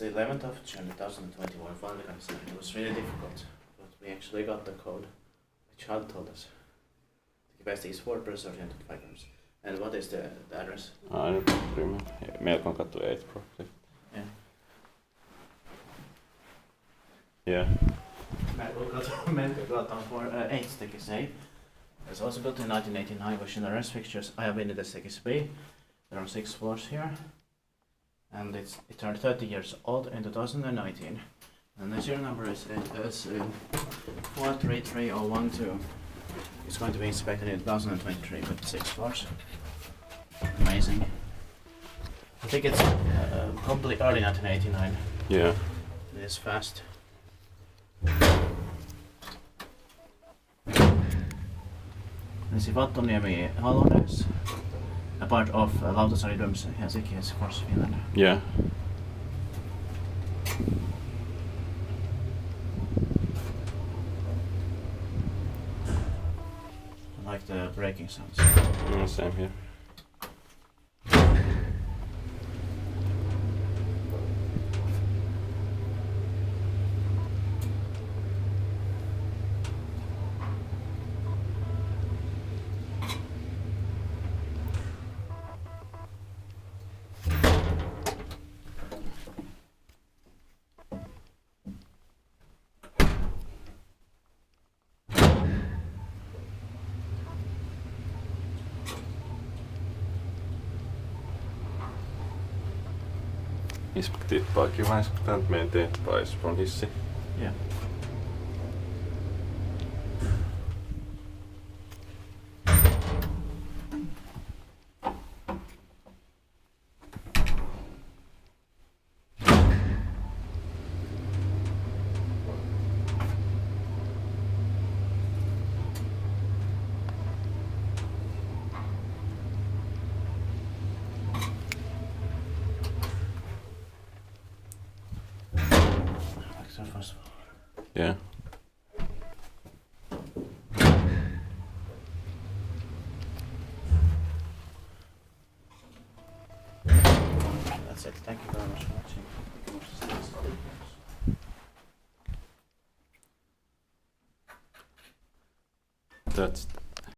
the 11th of June 2021. Finally got signed. It was really difficult, but we actually got the code. My child told us. The capacity is 4 per 305 grams. And what is the address? I don't remember. Melkonkatu 8 probably. Yeah. Yeah. Melkonkatu for 8 Stekis A. It was also built in 1989 with Schindler fixtures. I have been in the Stekis B. There are 6 floors here. And it turned 30 years old in 2019. And the serial number is 433012. It's going to be inspected in 2023 with 6 floors. Amazing. I think it's probably early 1989. Yeah. It is fast. This is Vattoniemi Halones, a part of Lauttasaari Helsinki, of course, Finland. Yeah. I like the braking sounds. Same here. Inspektiivpaakin vähän inspektant meidän teetpäis från hissi. Yeah. First of all. Yeah. That's it. Thank you very much for watching. That's